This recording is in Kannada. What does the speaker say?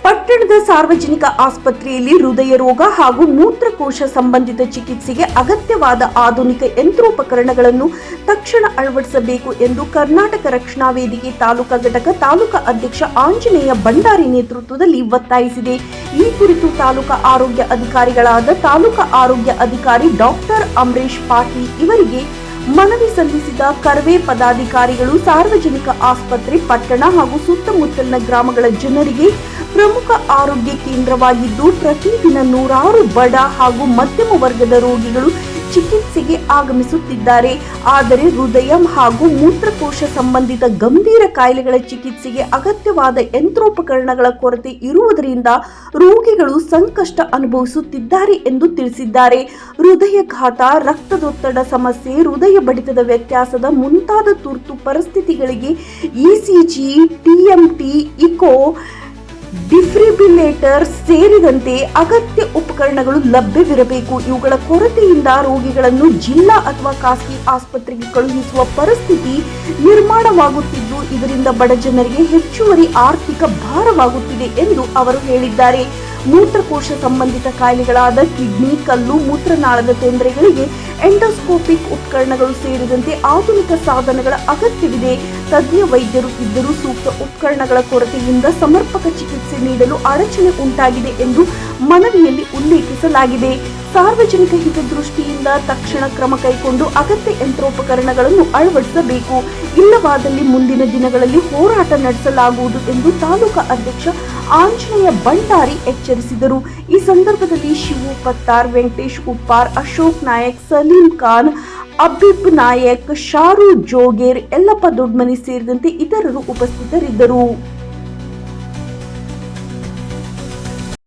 ಪಟ್ಟಣದ ಸಾರ್ವಜನಿಕ ಆಸ್ಪತ್ರೆಯಲ್ಲಿ ಹೃದಯ ರೋಗ ಹಾಗೂ ಮೂತ್ರಕೋಶ ಸಂಬಂಧಿತ ಚಿಕಿತ್ಸೆಗೆ ಅಗತ್ಯವಾದ ಆಧುನಿಕ ಯಂತ್ರೋಪಕರಣಗಳನ್ನು ತಕ್ಷಣ ಅಳವಡಿಸಬೇಕು ಎಂದು ಕರ್ನಾಟಕ ರಕ್ಷಣಾ ವೇದಿಕೆ ತಾಲೂಕಾ ಘಟಕ ತಾಲೂಕಾ ಅಧ್ಯಕ್ಷ ಆಂಜನೇಯ ಭಂಡಾರಿ ನೇತೃತ್ವದಲ್ಲಿ ಒತ್ತಾಯಿಸಿದೆ. ಈ ಕುರಿತು ತಾಲೂಕಾ ಆರೋಗ್ಯ ಅಧಿಕಾರಿಗಳಾದ ತಾಲೂಕಾ ಆರೋಗ್ಯ ಅಧಿಕಾರಿ ಡಾಕ್ಟರ್ ಅಮರೇಶ್ ಪಾಟೀಲ್ ಇವರಿಗೆ ಮನವಿ ಸಲ್ಲಿಸಿದ ಕರ್ವೆ ಪದಾಧಿಕಾರಿಗಳು ಸಾರ್ವಜನಿಕ ಆಸ್ಪತ್ರೆ ಪಟ್ಟಣ ಹಾಗೂ ಸುತ್ತಮುತ್ತಲಿನ ಗ್ರಾಮಗಳ ಜನರಿಗೆ ಪ್ರಮುಖ ಆರೋಗ್ಯ ಕೇಂದ್ರವಾಗಿದ್ದು ಪ್ರತಿದಿನ ನೂರಾರು ಬಡ ಹಾಗೂ ಮಧ್ಯಮ ವರ್ಗದ ರೋಗಿಗಳು ಚಿಕಿತ್ಸೆಗೆ ಆಗಮಿಸುತ್ತಿದ್ದಾರೆ. ಆದರೆ ಹೃದಯ ಹಾಗೂ ಮೂತ್ರಕೋಶ ಸಂಬಂಧಿತ ಗಂಭೀರ ಕಾಯಿಲೆಗಳ ಚಿಕಿತ್ಸೆಗೆ ಅಗತ್ಯವಾದ ಯಂತ್ರೋಪಕರಣಗಳ ಕೊರತೆ ಇರುವುದರಿಂದ ರೋಗಿಗಳು ಸಂಕಷ್ಟ ಅನುಭವಿಸುತ್ತಿದ್ದಾರೆ ಎಂದು ತಿಳಿಸಿದ್ದಾರೆ. ಹೃದಯಾಘಾತ, ರಕ್ತದೊತ್ತಡ ಸಮಸ್ಯೆ, ಹೃದಯ ಬಡಿತದ ವ್ಯತ್ಯಾಸದ ಮುಂತಾದ ತುರ್ತು ಪರಿಸ್ಥಿತಿಗಳಿಗೆ ಇಸಿಜಿ, ಟಿಎಂಟಿ, ಇಕೋ, ಡಿಫಿಬ್ರಿಲೇಟರ್ ಸೇರಿದಂತೆ ಅಗತ್ಯ ಉಪಕರಣಗಳು ಲಭ್ಯವಿರಬೇಕು. ಇವುಗಳ ಕೊರತೆಯಿಂದ ರೋಗಿಗಳನ್ನು ಜಿಲ್ಲಾ ಅಥವಾ ಖಾಸಗಿ ಆಸ್ಪತ್ರೆಗೆ ಕಳುಹಿಸುವ ಪರಿಸ್ಥಿತಿ ನಿರ್ಮಾಣವಾಗುತ್ತಿದ್ದು ಇದರಿಂದ ಬಡ ಜನರಿಗೆ ಹೆಚ್ಚುವರಿ ಆರ್ಥಿಕ ಭಾರವಾಗುತ್ತಿದೆ ಎಂದು ಅವರು ಹೇಳಿದ್ದಾರೆ. ಮೂತ್ರಕೋಶ ಸಂಬಂಧಿತ ಕಾಯಿಲೆಗಳಾದ ಕಿಡ್ನಿ, ಕಲ್ಲು, ಮೂತ್ರನಾಳದ ತೊಂದರೆಗಳಿಗೆ ಎಂಡೋಸ್ಕೋಪಿಕ್ ಉಪಕರಣಗಳು ಸೇರಿದಂತೆ ಆಧುನಿಕ ಸಾಧನಗಳ ಅಗತ್ಯವಿದೆ. ತಜ್ಞ ವೈದ್ಯರು ಇದ್ದರೂ ಸೂಕ್ತ ಉಪಕರಣಗಳ ಕೊರತೆಯಿಂದ ಸಮರ್ಪಕ ಚಿಕಿತ್ಸೆ ನೀಡಲು ಅಡಚಣೆ ಉಂಟಾಗಿದೆ ಎಂದು ಮನವಿಯಲ್ಲಿ ಉಲ್ಲೇಖಿಸಲಾಗಿದೆ. ಸಾರ್ವಜನಿಕ ಹಿತದೃಷ್ಟಿಯಿಂದ ತಕ್ಷಣ ಕ್ರಮ ಕೈಗೊಂಡು ಅಗತ್ಯ ಯಂತ್ರೋಪಕರಣಗಳನ್ನು ಅಳವಡಿಸಬೇಕು. ಇಲ್ಲವಾದಲ್ಲಿ ಮುಂದಿನ ದಿನಗಳಲ್ಲಿ ಹೋರಾಟ ನಡೆಸಲಾಗುವುದು ಎಂದು ತಾಲೂಕಾ ಅಧ್ಯಕ್ಷ ಆಂಜನೇಯ ಭಂಡಾರಿ ಎಚ್ಚರಿಸಿದರು. ಈ ಸಂದರ್ಭದಲ್ಲಿ ಶಿವು ಪತ್ತಾರ್, ವೆಂಕಟೇಶ್ ಉಪ್ಪಾರ್, ಅಶೋಕ್ ನಾಯಕ್, ಸಲೀಂ ಖಾನ್, ಅಬಿಬ್ ನಾಯಕ್, ಶಾರು ಜೋಗೇರ್, ಯಲ್ಲಪ್ಪ ದೊಡ್ಮನಿ ಸೇರಿದಂತೆ ಇತರರು ಉಪಸ್ಥಿತರಿದ್ದರು.